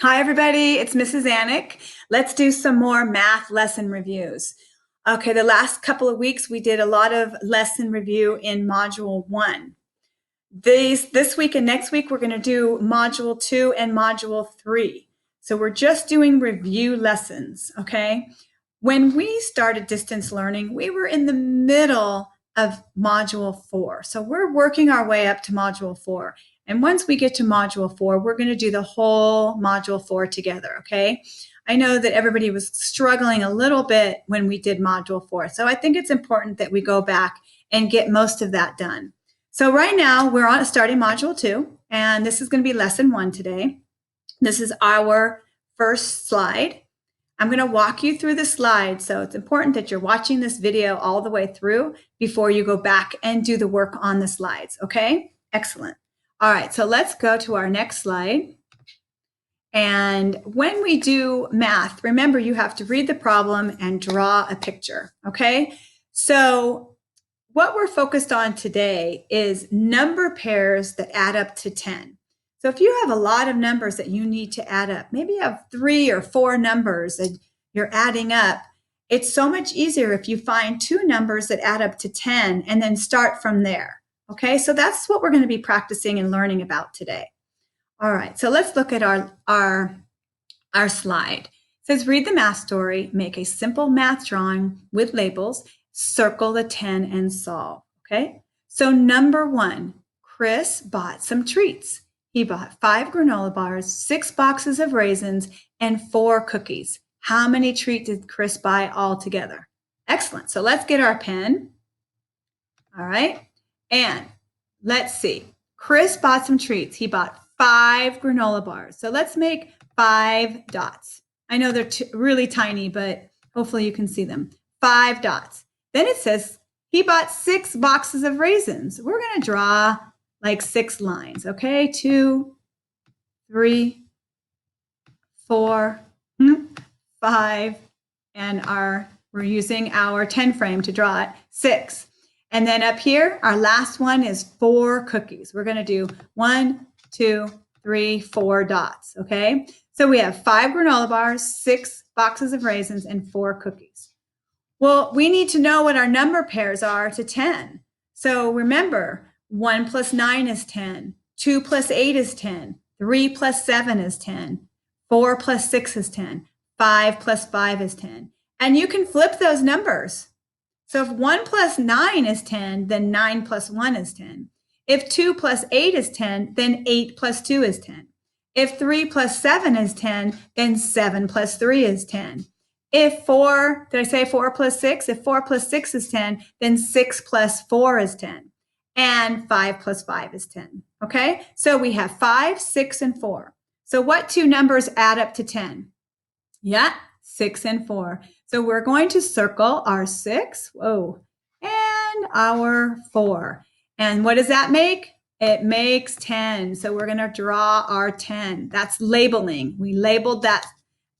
Hi, everybody. It's Mrs. Anik. Let's do some more math lesson reviews. Okay, the last couple of weeks we did a lot of lesson review in Module 1. This week and next week we're going to do Module 2 and Module 3. So we're just doing review lessons, okay? When we started distance learning, we were in the middle of Module 4. So we're working our way up to Module 4. And once we get to Module 4, we're going to do the whole Module 4 together, okay? I know that everybody was struggling a little bit when we did Module 4. So I think it's important that we go back and get most of that done. So right now we're on starting Module 2, and this is going to be Lesson 1 today. This is our first slide. I'm going to walk you through the slides, so it's important that you're watching this video all the way through before you go back and do the work on the slides, okay? Excellent. All right, so let's go to our next slide. And when we do math, remember you have to read the problem and draw a picture, okay? So what we're focused on today is number pairs that add up to 10. So if you have a lot of numbers that you need to add up, maybe you have 3 or 4 numbers that you're adding up, it's so much easier if you find 2 numbers that add up to 10 and then start from there. Okay, so that's what we're going to be practicing and learning about today. All right, so let's look at our slide. It says, read the math story, make a simple math drawing with labels, circle the 10 and solve. Okay, so number 1, Chris bought some treats. He bought 5 granola bars, 6 boxes of raisins, and 4 cookies. How many treats did Chris buy altogether? Excellent. So let's get our pen. All right. And let's see. Chris bought some treats. He bought 5 granola bars. So let's make 5 dots. I know they're really tiny, but hopefully you can see them. 5 dots. Then it says he bought 6 boxes of raisins. We're going to draw like 6 lines, okay? 2, 3, 4, 5, and we're using our 10 frame to draw it, 6. And then up here, our last one is 4 cookies. We're going to do 1, 2, 3, 4 dots, okay? So we have 5 granola bars, 6 boxes of raisins, and 4 cookies. Well, we need to know what our number pairs are to 10. So remember, 1 plus 9 is 10, 2 plus 8 is 10, 3 plus 7 is 10, 4 plus 6 is 10, 5 plus 5 is 10. And you can flip those numbers. So if 1 plus 9 is 10, then 9 plus 1 is 10. If 2 plus 8 is 10, then 8 plus 2 is 10. If 3 plus 7 is 10, then 7 plus 3 is 10. If 4, did I say 4 plus 6? If 4 plus 6 is 10, then 6 plus 4 is 10. And 5 plus 5 is 10. Okay? So we have 5, 6, and 4. So what 2 numbers add up to 10? Yeah, 6 and 4. So we're going to circle our 6, and our 4. And what does that make? It makes 10. So we're going to draw our 10. That's labeling. We labeled that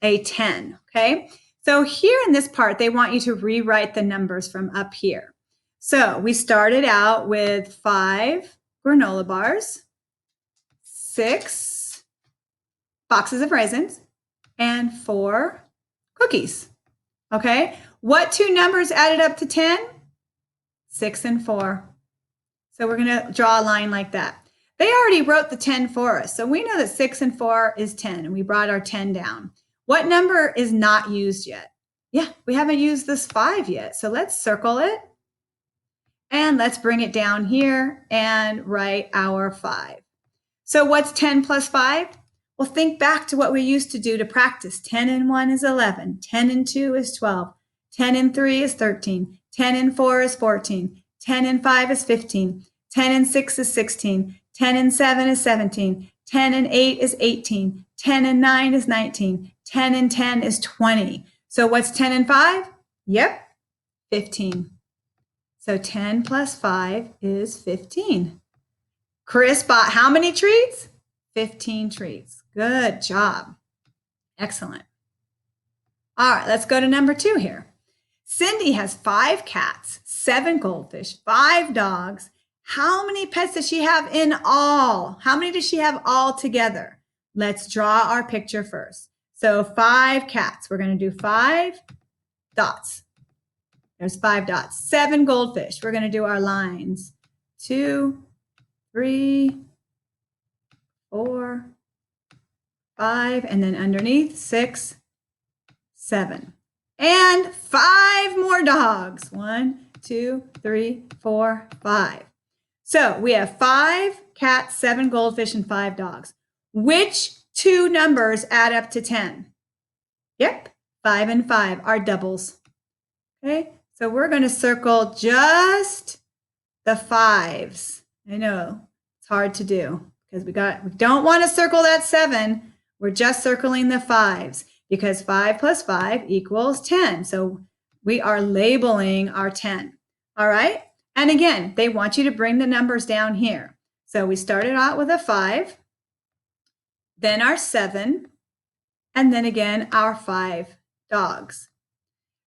a 10, okay? So here in this part, they want you to rewrite the numbers from up here. So we started out with 5 granola bars, 6 boxes of raisins, and 4 cookies. Okay, what 2 numbers added up to 10? 6 and 4. So we're going to draw a line like that. They already wrote the 10 for us, so we know that 6 and 4 is 10, and we brought our 10 down. What number is not used yet? Yeah, we haven't used this 5 yet, so let's circle it. And let's bring it down here and write our 5. So what's 10 plus 5? Well, think back to what we used to do to practice. 10 and 1 is 11. 10 and 2 is 12. 10 and 3 is 13. 10 and 4 is 14. 10 and 5 is 15. 10 and 6 is 16. 10 and 7 is 17. 10 and 8 is 18. 10 and 9 is 19. 10 and 10 is 20. So what's 10 and 5? Yep, 15. So 10 plus 5 is 15. Chris bought how many treats? 15 treats. Good job. Excellent. All right, let's go to number 2 here. Cindy has 5 cats, 7 goldfish, 5 dogs. How many pets does she have in all? How many does she have all together? Let's draw our picture first. So 5 cats. We're going to do 5 dots. There's 5 dots. 7 goldfish. We're going to do our lines. 2, 3, 4, 5, and then underneath 6, 7. And 5 more dogs. 1, 2, 3, 4, 5. So we have 5 cats, 7 goldfish, and 5 dogs. Which 2 numbers add up to 10? Yep, 5 and 5 are doubles. Okay, so we're going to circle just the 5s. I know it's hard to do because we don't want to circle that 7. We're just circling the 5s because 5 plus 5 equals 10. So we are labeling our 10. All right. And again, they want you to bring the numbers down here. So we started out with a 5, then our 7, and then again our 5 dogs.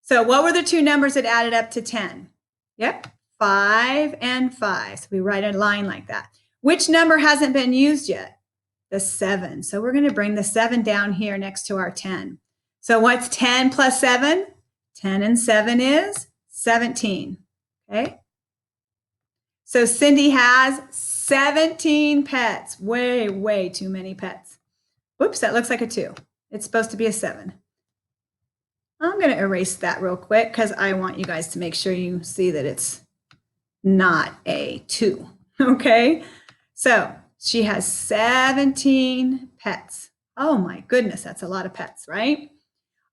So what were the 2 numbers that added up to 10? Yep, 5 and 5. So we write a line like that. Which number hasn't been used yet? The 7. So we're going to bring the 7 down here next to our 10. So what's 10 plus 7? 10 and 7 is 17. Okay. So Cindy has 17 pets. Way, way too many pets. Whoops, that looks like a 2. It's supposed to be a 7. I'm going to erase that real quick because I want you guys to make sure you see that it's not a 2. Okay, so she has 17 pets. Oh my goodness, that's a lot of pets, right?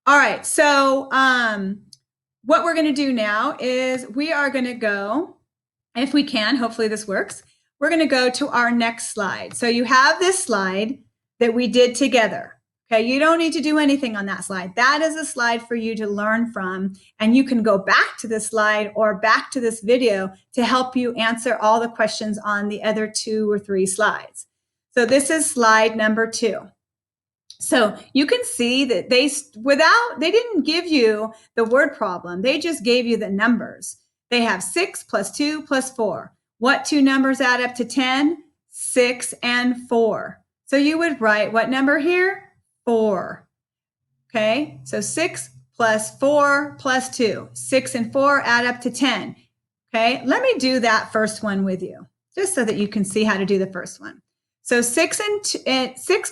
All right, so what we're going to do now is we are going to go, if we can, hopefully this works, we're going to go to our next slide. So you have this slide that we did together. Okay, you don't need to do anything on that slide. That is a slide for you to learn from, and you can go back to this slide or back to this video to help you answer all the questions on the other 2 or 3 slides. So this is slide number 2. So you can see that they didn't give you the word problem. They just gave you the numbers. They have 6 plus 2 plus 4. What 2 numbers add up to 10? 6 and 4. So you would write what number here? 4. Okay, so 6 plus 4 plus 2. 6 and 4 add up to 10. Okay, let me do that first one with you, just so that you can see how to do the first one. So 6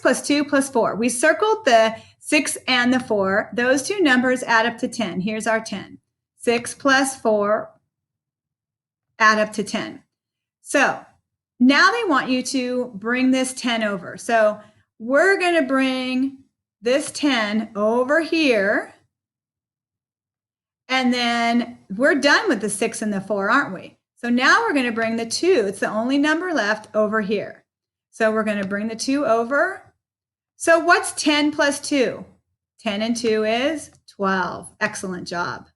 plus 2 plus 4. We circled the 6 and the 4. Those 2 numbers add up to 10. Here's our 10. 6 plus 4 add up to 10. So now they want you to bring this 10 over. So we're going to bring this 10 over here. And then we're done with the 6 and the 4, aren't we? So now we're going to bring the 2. It's the only number left over here. So we're going to bring the 2 over. So what's 10 plus 2? 10 and 2 is 12. Excellent job.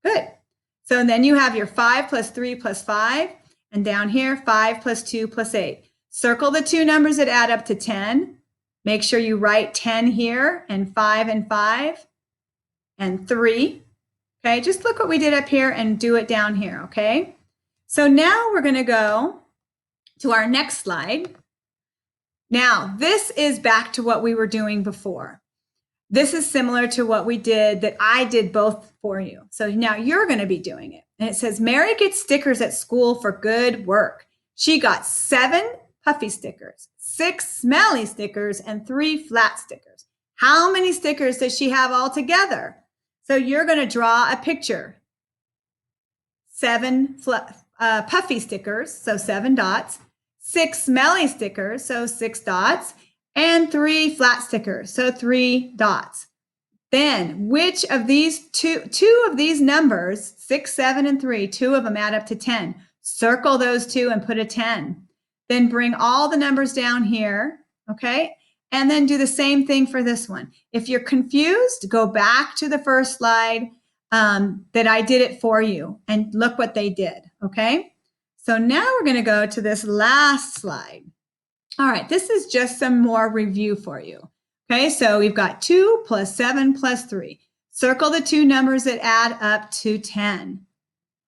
Good. So then you have your 5 plus 3 plus 5. And down here, 5 plus 2 plus 8. Circle the 2 numbers that add up to 10. Make sure you write 10 here and 5 and 3. Okay, just look what we did up here and do it down here, okay? So now we're going to go to our next slide. Now, this is back to what we were doing before. This is similar to what we did that I did both for you. So now you're going to be doing it. And it says, Mary gets stickers at school for good work. She got 7 puffy stickers, 6 smelly stickers, and 3 flat stickers. How many stickers does she have all together? So you're going to draw a picture. 7 puffy stickers, so 7 dots, 6 smelly stickers, so 6 dots, and 3 flat stickers, so 3 dots. Then which of these two of these numbers, 6, 7, and 3, 2 of them add up to 10. Circle those 2 and put a 10. Then bring all the numbers down here, okay? And then do the same thing for this one. If you're confused, go back to the first slide that I did it for you and look what they did, okay? So now we're going to go to this last slide. All right, this is just some more review for you. Okay, so we've got 2 plus 7 plus 3. Circle the 2 numbers that add up to 10.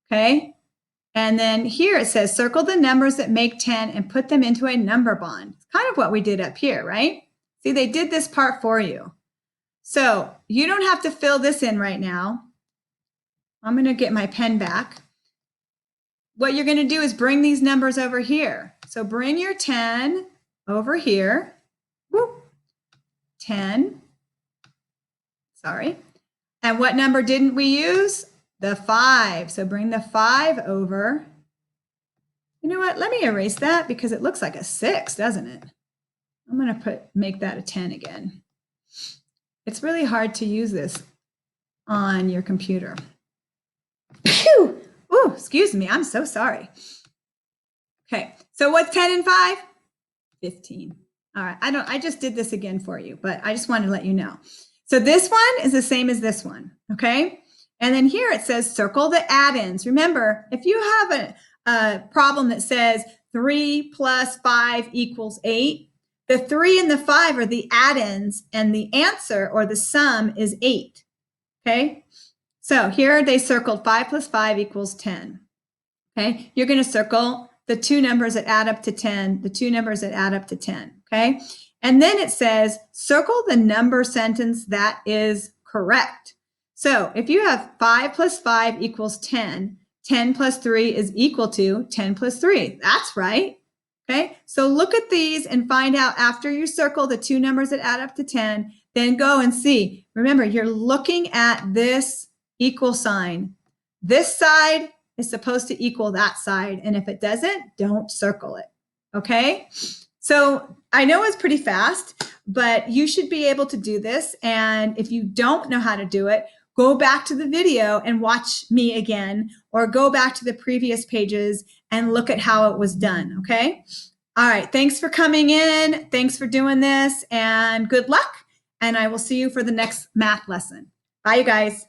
Okay, and then here it says circle the numbers that make 10 and put them into a number bond. It's kind of what we did up here, right? See, they did this part for you. So you don't have to fill this in right now. I'm going to get my pen back. What you're going to do is bring these numbers over here. So bring your 10 over here. Whoop. 10. Sorry. And what number didn't we use? The 5. So bring the 5 over. You know what? Let me erase that because it looks like a 6, doesn't it? I'm going to make that a 10 again. It's really hard to use this on your computer. Phew! Oh, excuse me. I'm so sorry. Okay. So what's 10 and 5? 15. All right. I just did this again for you, but I just wanted to let you know. So this one is the same as this one. Okay. And then here it says circle the add-ins. Remember, if you have a problem that says 3 plus 5 equals 8, the 3 and the 5 are the add-ins, and the answer or the sum is 8. Okay. So here they circled 5 plus 5 equals 10. Okay. You're going to circle the two numbers that add up to 10, the two numbers that add up to 10. Okay. And then it says circle the number sentence that is correct. So if you have 5 plus 5 equals 10, 10 plus 3 is equal to 10 plus 3. That's right. Okay. So look at these and find out after you circle the two numbers that add up to 10, then go and see. Remember, you're looking at this equal sign. This side is supposed to equal that side. And if it doesn't, don't circle it. Okay. So I know it's pretty fast, but you should be able to do this. And if you don't know how to do it, go back to the video and watch me again, or go back to the previous pages and look at how it was done. Okay. All right. Thanks for coming in. Thanks for doing this, and good luck. And I will see you for the next math lesson. Bye, you guys.